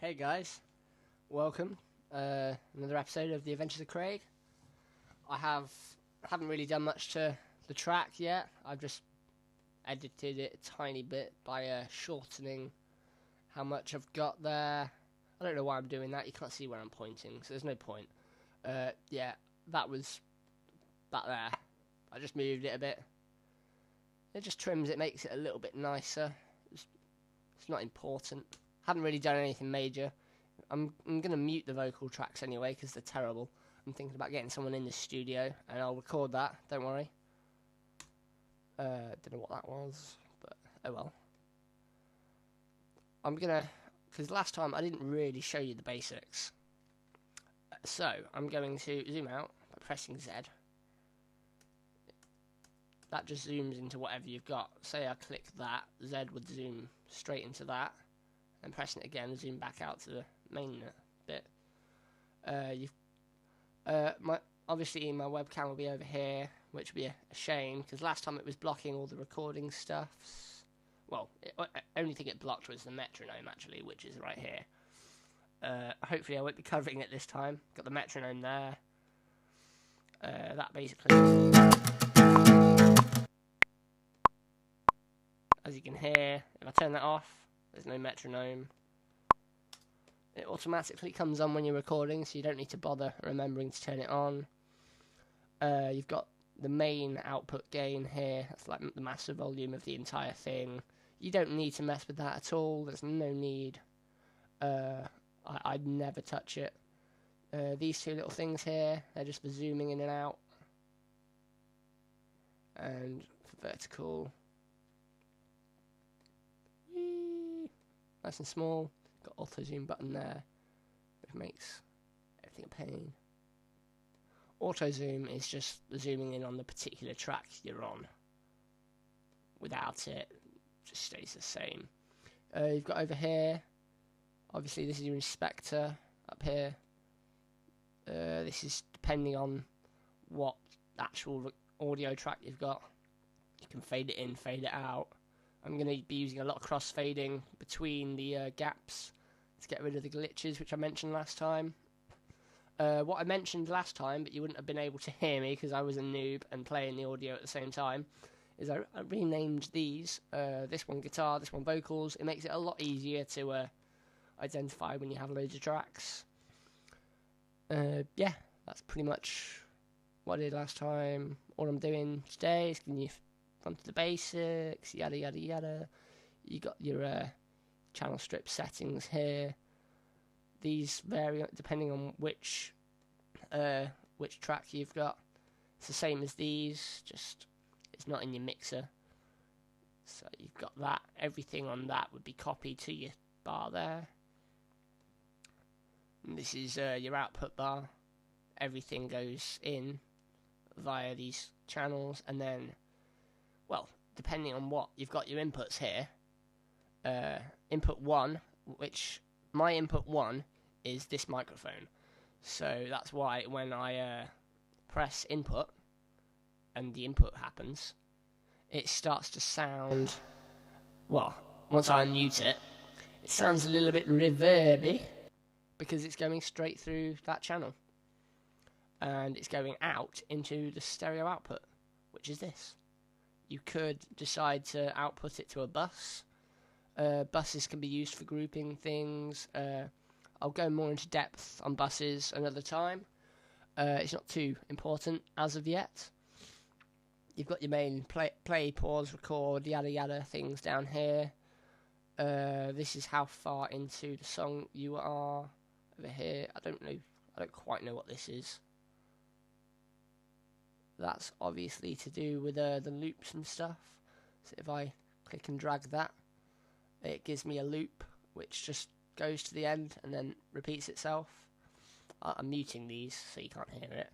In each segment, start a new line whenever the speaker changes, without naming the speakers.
Hey guys, welcome. Another episode of The Adventures of Craig. I haven't really done much to the track yet. I've just edited it a tiny bit by shortening how much I've got there. I don't know why I'm doing that. You can't see where I'm pointing, so there's no point. Yeah, that was that there. I just moved it a bit. It just trims it, makes it a little bit nicer. It's not important. Haven't really done anything major. I'm going to mute the vocal tracks anyway because they're terrible. I'm thinking about getting someone in the studio and I'll record that, don't worry. Don't know what that was, but oh well. Because last time I didn't really show you the basics. So, I'm going to zoom out by pressing Z. That just zooms into whatever you've got. Say I click that, Z would zoom straight into that. And pressing it again, zoom back out to the main bit. Obviously my webcam will be over here, which would be a shame because last time it was blocking all the recording stuffs. Well, only thing it blocked was the metronome actually, which is right here. Hopefully I won't be covering it this time. Got the metronome there. That basically, as you can hear, if I turn that off, there's no metronome. It automatically comes on when you're recording, so you don't need to bother remembering to turn it on. You've got the main output gain here. That's like the master volume of the entire thing. You don't need to mess with that at all. There's no need. I'd never touch it. These two little things here, they're just for zooming in and out. And for vertical. Nice and small. Got auto zoom button there, which makes everything a pain. Auto zoom is just zooming in on the particular track you're on. Without it, just stays the same. You've got over here, obviously this is your inspector up here. This is depending on what actual audio track you've got. You can fade it in, fade it out. I'm going to be using a lot of cross-fading between the gaps to get rid of the glitches, which I mentioned last time. What I mentioned last time, but you wouldn't have been able to hear me because I was a noob and playing the audio at the same time, is I renamed these. This one guitar, this one vocals. It makes it a lot easier to identify when you have loads of tracks. Yeah, that's pretty much what I did last time. All I'm doing today is giving you onto the basics, yada yada yada. You got your channel strip settings here. These vary depending on which track you've got. It's the same as these, just it's not in your mixer. So you've got that. Everything on that would be copied to your bar there. And this is your output bar. Everything goes in via these channels, and then, well, depending on what you've got your inputs here. Input 1, which my input 1 is this microphone. So that's why when I press input and the input happens, it starts to sound, well, once I unmute it, it sounds a little bit reverby because it's going straight through that channel. And it's going out into the stereo output, which is this. You could decide to output it to a bus. Buses can be used for grouping things. I'll go more into depth on buses another time. It's not too important as of yet. You've got your main play, pause, record, yada yada things down here. This is how far into the song you are. Over here, I don't quite know what this is. That's obviously to do with the loops and stuff. So if I click and drag that, it gives me a loop which just goes to the end and then repeats itself. I'm muting these so you can't hear it,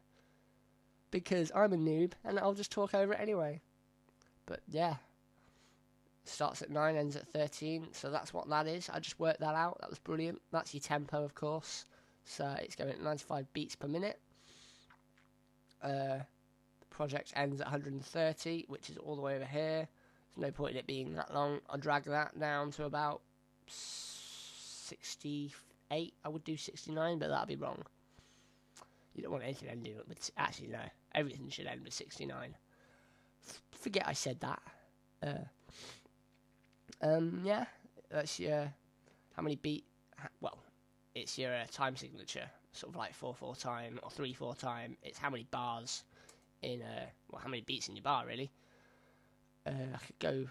because I'm a noob and I'll just talk over it anyway. But yeah, starts at 9, ends at 13, so that's what that is. I just worked that out. That was brilliant. That's your tempo, of course. So it's going at 95 beats per minute. The project ends at 130, which is all the way over here. There's no point in it being that long. I'll drag that down to about 60 8, I would do 69, but that'd be wrong. You don't want anything ending with... Actually, no. Everything should end with 69. Forget I said that. Yeah. That's your... How many beat... Well, it's your time signature. Sort of like 4/4 time or 3/4 time. It's how many bars in... Well, how many beats in your bar, really. I could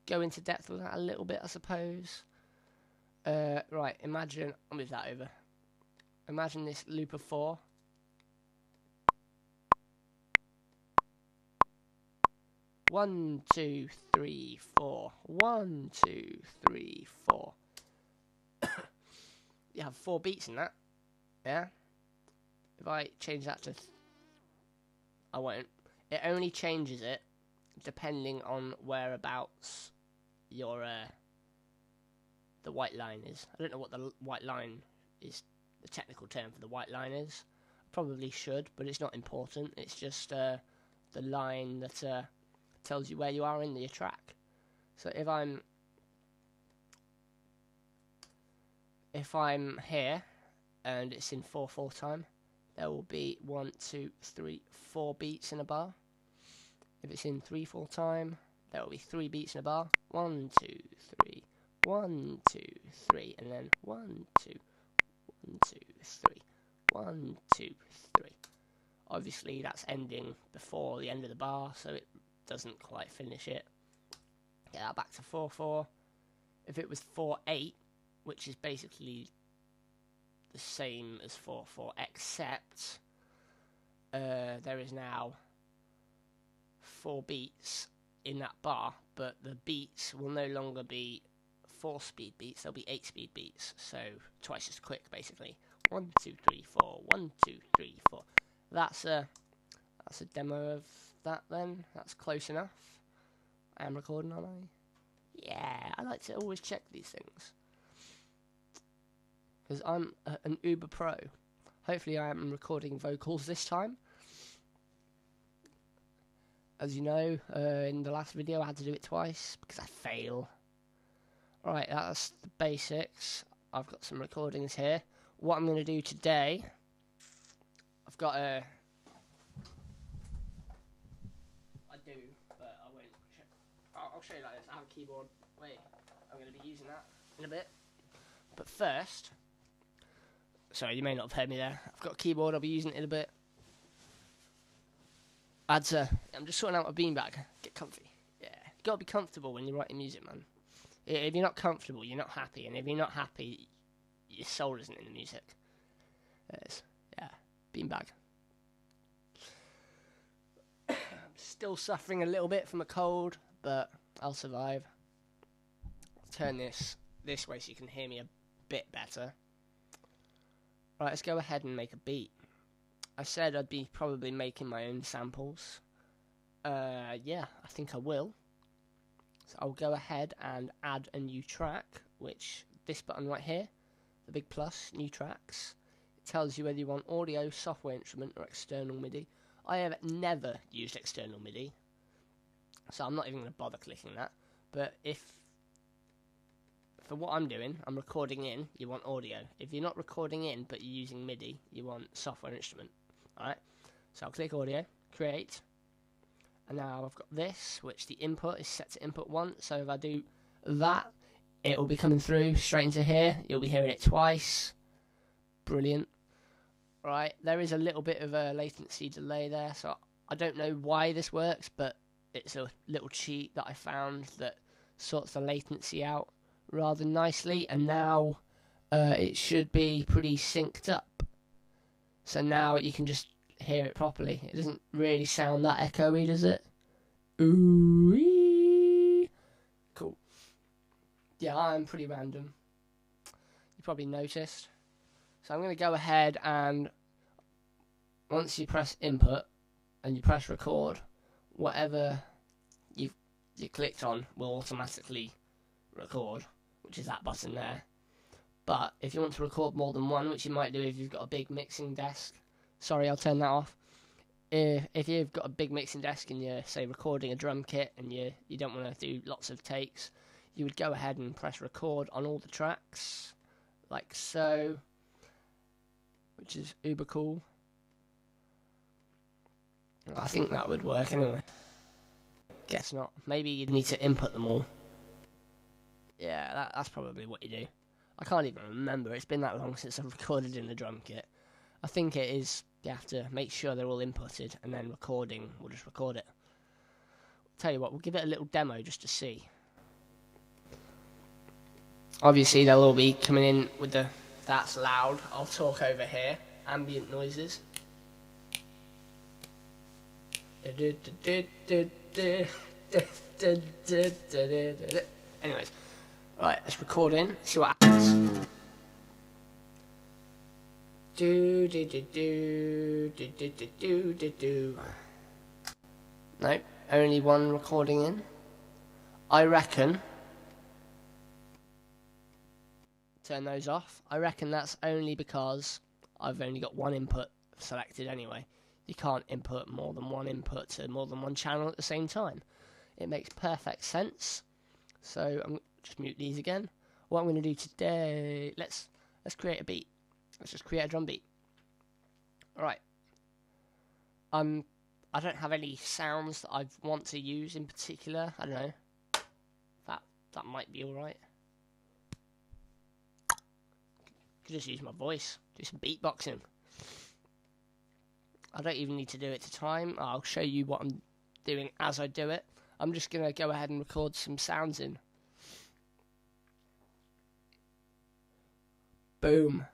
go into depth with that a little bit, I suppose. Right, imagine... I'll move that over. Imagine this loop of 4. One, 2, 3, 4. 1, 2, 3, 4. You have 4 beats in that. Yeah? If I change that to... I won't. It only changes it depending on whereabouts your... the white line is. I don't know what the white line is, the technical term for the white line is. Probably should, but it's not important. It's just the line that tells you where you are in your track. So if I'm here and it's in 4/4 time, there will be 1, 2, 3, 4 beats in a bar. If it's in 3/4 time, there will be 3 beats in a bar. 1, 2, 3. 1, 2, 3, and then 1, 2, 1, 2, 3, 1, 2, 3. Obviously, that's ending before the end of the bar, so it doesn't quite finish it. Get that back to 4/4. If it was 4/8, which is basically the same as 4/4, except there is now 4 beats in that bar, but the beats will no longer be 4 speed beats, they'll be 8 speed beats, so twice as quick basically. 1, 2, 3, 4, 1, 2, 3, 4. That's a demo of that then. That's close enough. I am recording, aren't I? Yeah, I like to always check these things. Because I'm an uber pro. Hopefully I am recording vocals this time. As you know, in the last video I had to do it twice because I fail. Right, that's the basics. I've got some recordings here. What I'm going to do today, I've got a... I do, but I won't... I'll show you like this. I have a keyboard. Wait, I'm going to be using that in a bit. But first... Sorry, you may not have heard me there. I've got a keyboard. I'll be using it in a bit. I'm just sorting out my beanbag. Get comfy. Yeah, you got to be comfortable when you're writing music, man. If you're not comfortable, you're not happy. And if you're not happy, your soul isn't in the music. Yeah, beanbag. I'm still suffering a little bit from a cold, but I'll survive. I'll turn this way so you can hear me a bit better. Right, let's go ahead and make a beat. I said I'd be probably making my own samples. Yeah, I think I will. So I'll go ahead and add a new track, which this button right here, the big plus, new tracks. It tells you whether you want audio, software instrument, or external MIDI. I have never used external MIDI, so I'm not even going to bother clicking that. But if, for what I'm doing, I'm recording in, you want audio. If you're not recording in, but you're using MIDI, you want software instrument. Alright, so I'll click audio, create. And now I've got this, which the input is set to input 1. So if I do that, it will be coming through straight into here. You'll be hearing it twice. Brilliant. Right, there is a little bit of a latency delay there. So I don't know why this works, but it's a little cheat that I found that sorts the latency out rather nicely. And now it should be pretty synced up. So now you can just hear it properly. It doesn't really sound that echoey, does it? Ooh-wee. Cool. Yeah, I'm pretty random. You probably noticed. So I'm going to go ahead and once you press input and you press record, whatever you clicked on will automatically record, which is that button there. But if you want to record more than one, which you might do if you've got a big mixing desk, sorry, I'll turn that off. If you've got a big mixing desk and you're, say, recording a drum kit and you don't want to do lots of takes, you would go ahead and press record on all the tracks, like so, which is uber cool. I think that would work anyway. Guess not. Maybe you'd need to input them all. Yeah, that's probably what you do. I can't even remember. It's been that long since I've recorded in the drum kit. I think it is, you have to make sure they're all inputted, and then recording, we'll just record it. Tell you what, we'll give it a little demo just to see. Obviously, they'll all be coming in with the, that's loud. I'll talk over here, ambient noises. Anyways, right, let's record in, see what happens. Nope, only one recording in. I reckon. Turn those off. I reckon that's only because I've only got one input selected anyway. You can't input more than one input to more than one channel at the same time. It makes perfect sense. So I'm just mute these again. What I'm going to do today, let's create a beat. Let's just create a drum beat. Alright. I don't have any sounds that I want to use in particular. I don't know. That might be alright. Could just use my voice. Do some beatboxing. I don't even need to do it to time. I'll show you what I'm doing as I do it. I'm just going to go ahead and record some sounds in. Boom.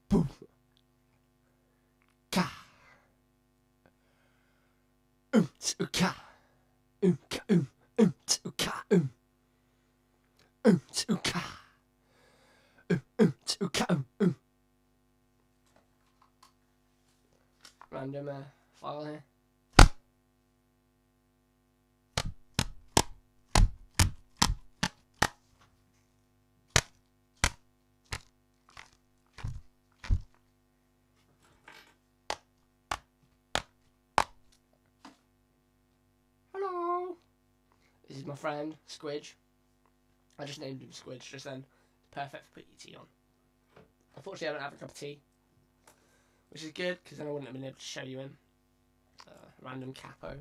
Boom. Ka. Ka. Ka. Ka. Ka. Random file here. Hello. This is my friend Squidge. I just named him Squidge just then. Perfect for putting your tea on. Unfortunately, I don't have a cup of tea, which is good because then I wouldn't have been able to show you him. Random capo.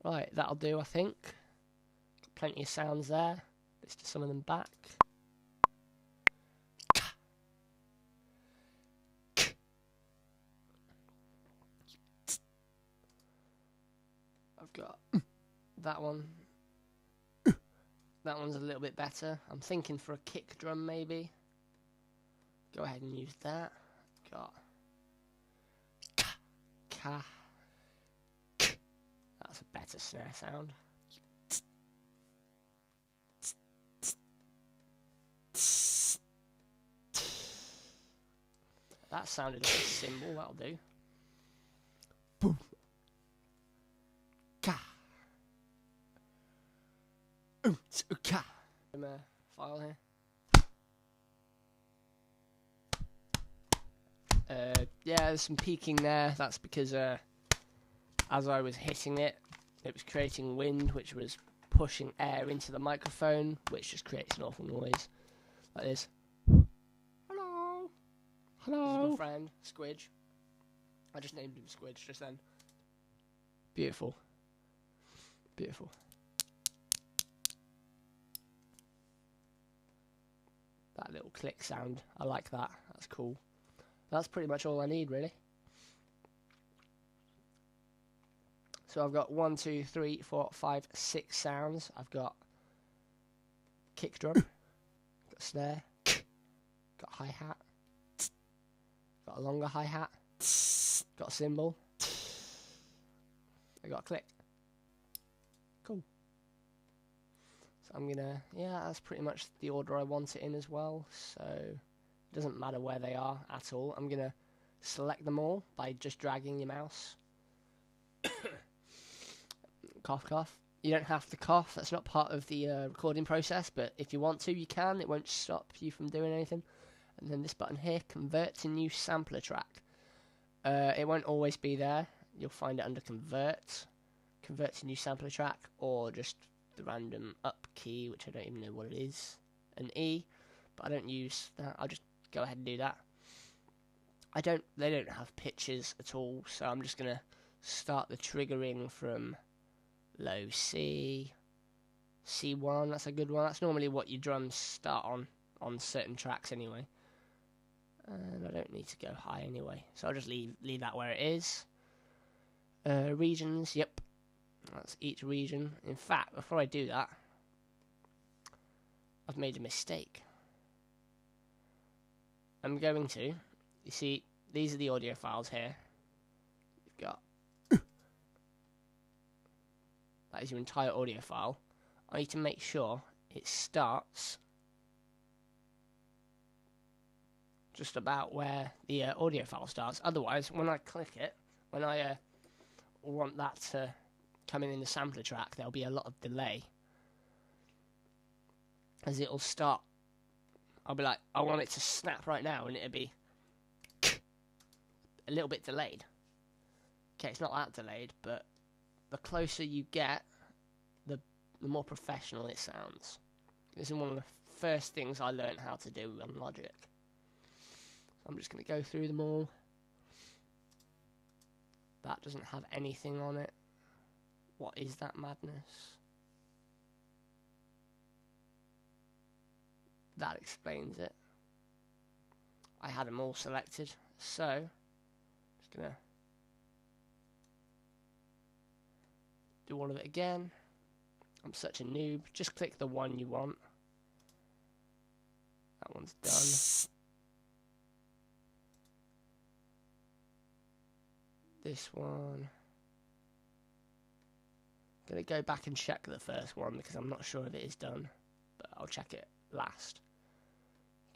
Right, that'll do, I think. Got plenty of sounds there. Let's do some of them back. I've got that one. That one's a little bit better. I'm thinking for a kick drum maybe. Go ahead and use that. Got ka. That's a better snare sound. That sounded like a cymbal, that'll do. Boom. Ka. Ka. File here. Yeah, there's some peaking there. That's because as I was hitting it, it was creating wind, which was pushing air into the microphone, which just creates an awful noise. Like this. Hello. Hello. This is my friend, Squidge. I just named him Squidge just then. Beautiful. Beautiful. That little click sound, I like that. That's cool. That's pretty much all I need, really. So I've got 1, 2, 3, 4, 5, 6 sounds. I've got kick drum, got snare, got hi-hat, got a longer hi-hat, got a cymbal, I got a click, Cool. So I'm gonna, yeah, that's pretty much the order I want it in as well. So it doesn't matter where they are at all. I'm gonna select them all by just dragging your mouse. Cough, cough. You don't have to cough. That's not part of the recording process, but if you want to, you can. It won't stop you from doing anything. And then this button here, convert to new sampler track. It won't always be there. You'll find it under convert to new sampler track, or just the random up key, which I don't even know what it is, an E, but I don't use that. I'll just go ahead and do that. They don't have pitches at all, so I'm just gonna start the triggering from low C, C1. That's a good one. That's normally what your drums start on certain tracks anyway. And I don't need to go high anyway, so I'll just leave that where it is. Regions, yep, that's each region. In fact, before I do that, I've made a mistake. I'm going to, you see, these are the audio files here. You've got that is your entire audio file. I need to make sure it starts just about where the audio file starts. Otherwise, when I click it, when I want that to come in the sampler track, there'll be a lot of delay, as it'll start. I'll be like, I want it to snap right now, and it'll be a little bit delayed. Okay, it's not that delayed, but the closer you get, the more professional it sounds. This is one of the first things I learned how to do on Logic. I'm just going to go through them all. That doesn't have anything on it. What is that madness? That explains it. I had them all selected, so just going to do all of it again. I'm such a noob. Just click the one you want. That one's done. This one. I'm going to go back and check the first one because I'm not sure if it is done, but I'll check it last.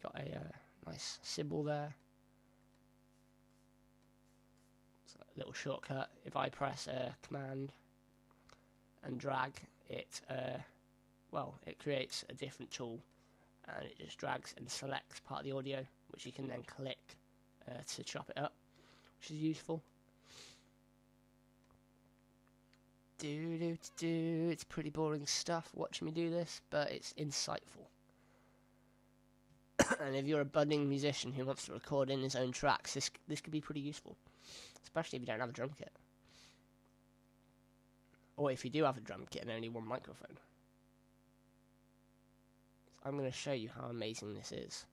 Got a nice symbol there. It's a little shortcut. If I press Command and drag it, it creates a different tool, and it just drags and selects part of the audio, which you can then click to chop it up, which is useful. It's pretty boring stuff watching me do this, but it's insightful. And if you're a budding musician who wants to record in his own tracks, this could be pretty useful, especially if you don't have a drum kit. Or if you do have a drum kit and only one microphone. So I'm going to show you how amazing this is.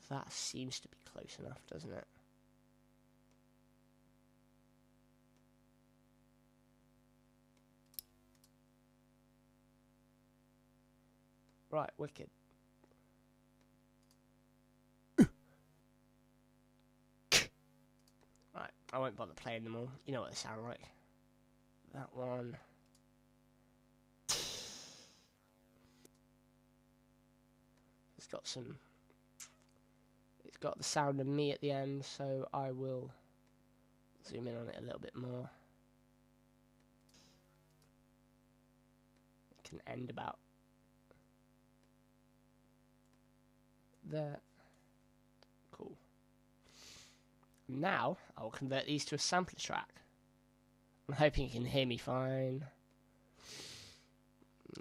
That seems to be close enough, doesn't it? Right, wicked. Right, I won't bother playing them all. You know what they sound like. That one. It's got the sound of me at the end, so I will zoom in on it a little bit more. It can end about there. Cool. Now I will convert these to a sampler track. I'm hoping you can hear me fine.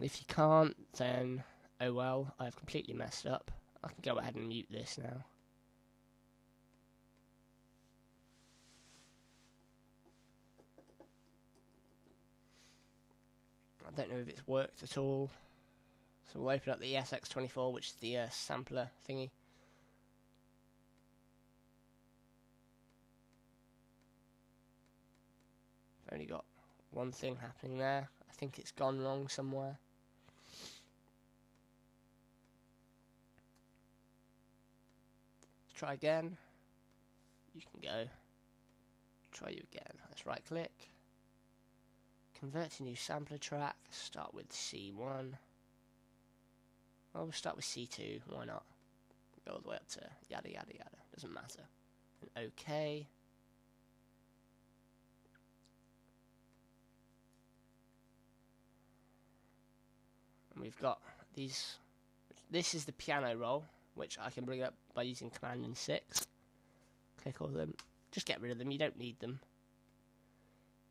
If you can't, then oh well, I've completely messed up. I can go ahead and mute this now. I don't know if it's worked at all. So we'll open up the ESX24, which is the sampler thingy. I've only got one thing happening there. I think it's gone wrong somewhere. Let's try again. You can go. Try you again. Let's right click. convert to new sampler track. Start with C1. Well, we'll start with C2. Why not? Go all the way up to yada yada yada. Doesn't matter. And OK. And we've got these. This is the piano roll, which I can bring up by using Command and 6. Click all of them. Just get rid of them. You don't need them.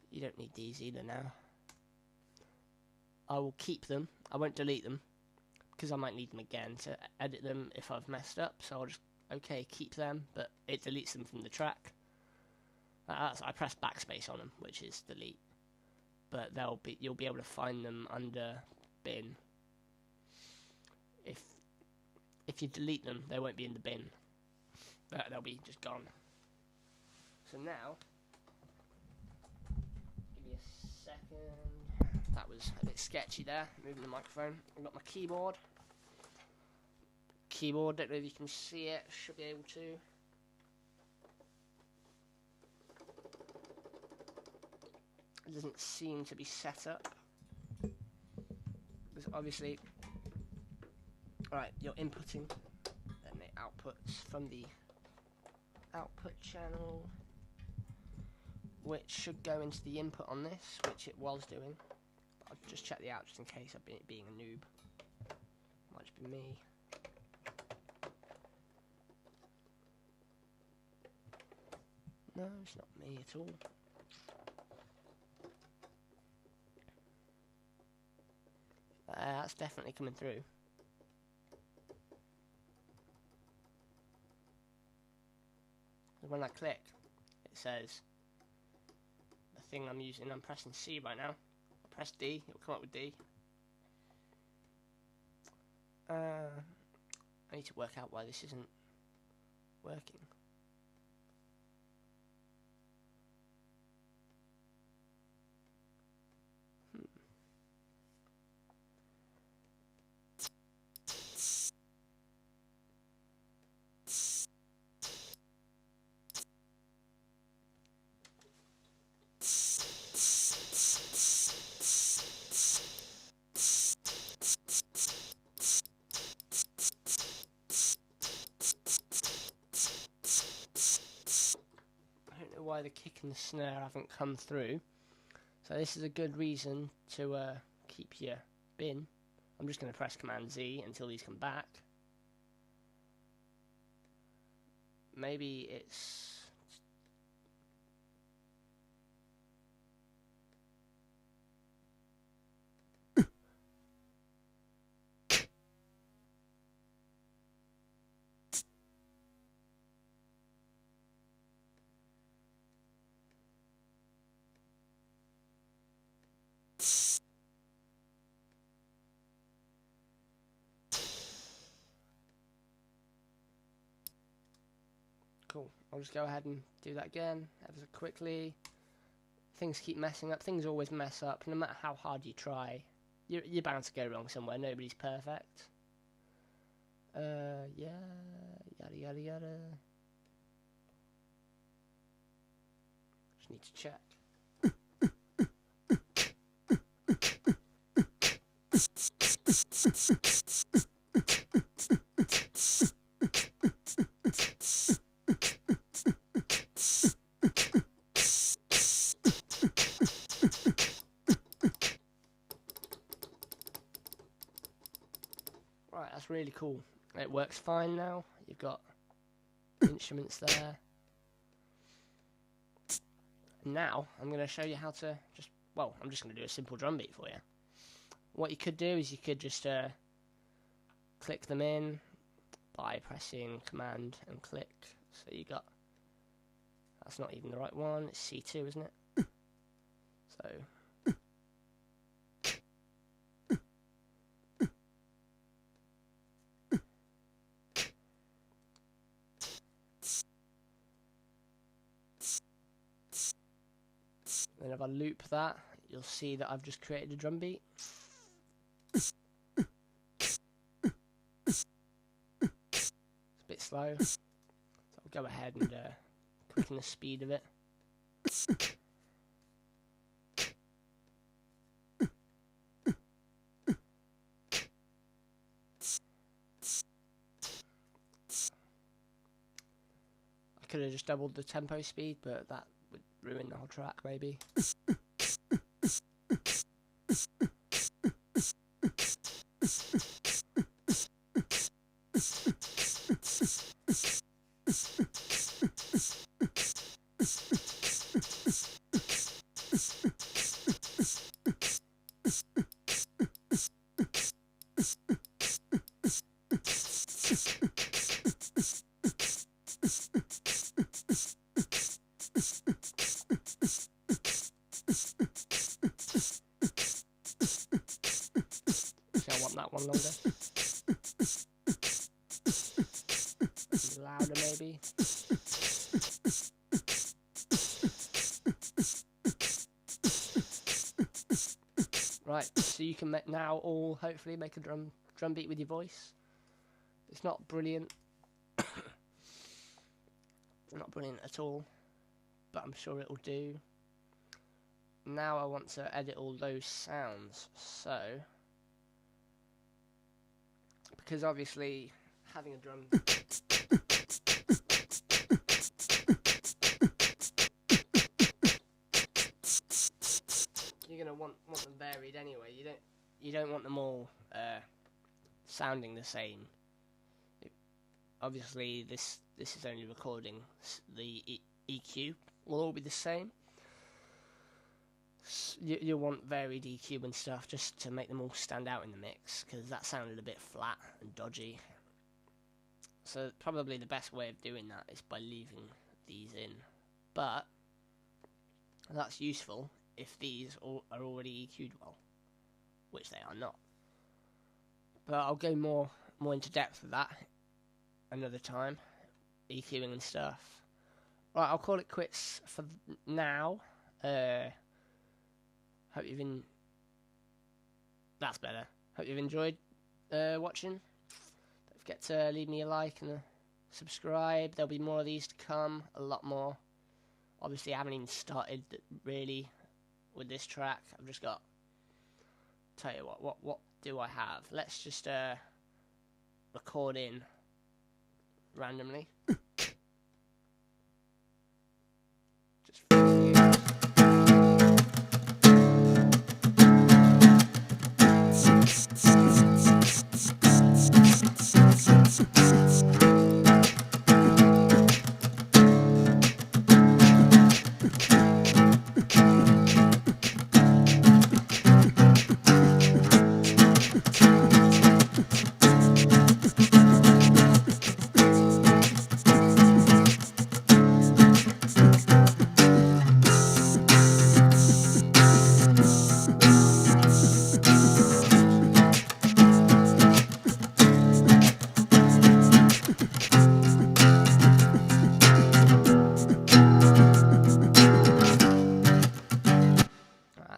You don't need these either now. I will keep them. I won't delete them because I might need them again to edit them if I've messed up. So I'll just keep them, but it deletes them from the track. I press backspace on them, which is delete. But you'll be able to find them under bin. If you delete them, they won't be in the bin. They'll be just gone. So now, give me a second. That was a bit sketchy there, moving the microphone. I've got my keyboard. Don't know if you can see it, should be able to. It doesn't seem to be set up. Because obviously, alright, you're inputting, then it outputs from the output channel, which should go into the input on this, which it was doing. I'll just check the out just in case I've been being a noob. Might just be me. No, it's not me at all. That's definitely coming through. When I click, it says the thing I'm using. I'm pressing C right now. I press D, it will come up with D. I need to work out why this isn't working. Why the kick and the snare haven't come through, so this is a good reason to keep your bin. I'm just going to press Command Z until these come back. Maybe it's cool. I'll just go ahead and do that again ever so quickly. Things keep messing up. Things always mess up. No matter how hard you try, you're bound to go wrong somewhere. Nobody's perfect. Yeah, yada yada yada. Just need to check. Right, that's really cool. It works fine now. You've got instruments there. Now, I'm going to show you how to I'm just going to do a simple drum beat for you. What you could do is you could just click them in by pressing Command and click. So you got, that's not even the right one, it's C2, isn't it? So then if I loop that, you'll see that I've just created a drum beat. It's a bit slow, so I'll go ahead and quicken the speed of it. could have just doubled the tempo speed, but that would ruin the whole track, maybe. I want that one longer. Louder, maybe. Right, so you can now all hopefully make a drum beat with your voice. It's not brilliant. Not brilliant at all, but I'm sure it'll do. Now I want to edit all those sounds, so because obviously having a drum you're gonna want them varied anyway. You don't want them all sounding the same. Obviously this is only recording. The EQ will all be the same. You'll want varied EQ and stuff just to make them all stand out in the mix, because that sounded a bit flat and dodgy. So probably the best way of doing that is by leaving these in. But that's useful if these are already EQ'd well, which they are not. But I'll go more into depth with that another time, EQing and stuff. Right, I'll call it quits for now. Hope you've that's better. Hope you've enjoyed watching. Don't forget to leave me a like and a subscribe. There'll be more of these to come, a lot more. Obviously I haven't even started really with this track. I've just got, tell you what do I have? Let's just record in randomly. Just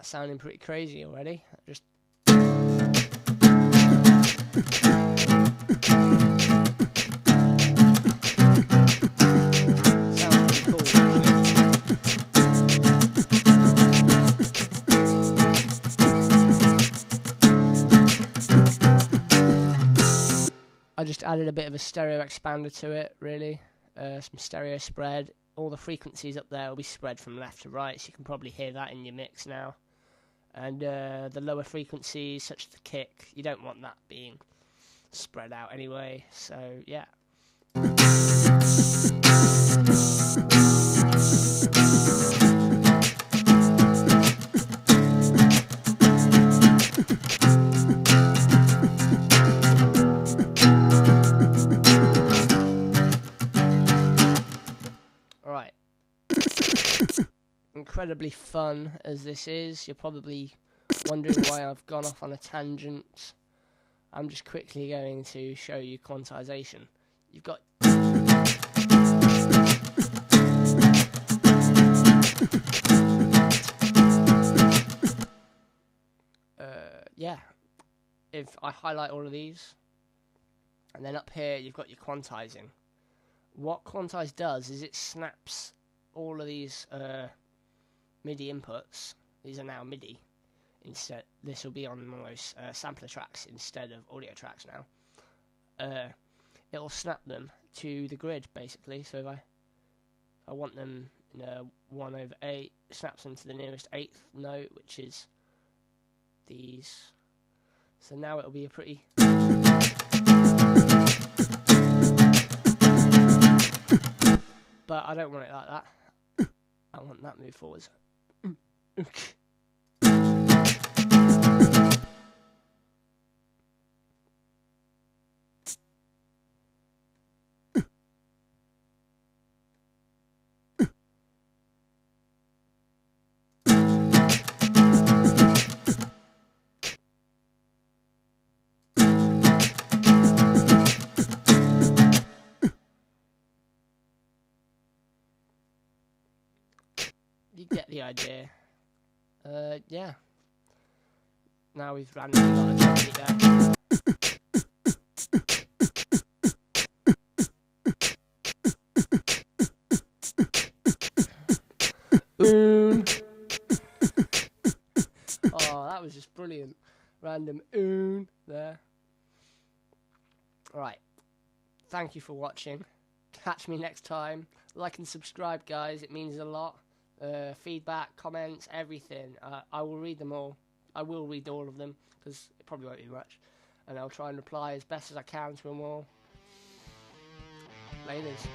sounding pretty crazy already. Just sounds pretty cool, I just added a bit of a stereo expander to it, really. Some stereo spread. All the frequencies up there will be spread from left to right, so you can probably hear that in your mix now. And the lower frequencies, such as the kick, you don't want that being spread out anyway, so yeah. Alright. Incredibly fun as this is, you're probably wondering why I've gone off on a tangent. I'm just quickly going to show you quantization. You've got yeah, if I highlight all of these and then up here you've got your quantizing. What quantize does is it snaps all of these MIDI inputs. These are now MIDI. Instead, this will be on those sampler tracks instead of audio tracks now. It'll snap them to the grid basically. So if I I want them in a 1/8, snaps them to the nearest eighth note, which is these. So now it'll be a pretty... But I don't want it like that. I want that move forwards. You get the idea. Yeah. Now we've randomly got a drum beat there. Oh, that was just brilliant. Random there. Right. Thank you for watching. Catch me next time. Like and subscribe, guys. It means a lot. Feedback, comments, everything. I will read them all. I will read all of them, because it probably won't be much. And I'll try and reply as best as I can to them all. Laters.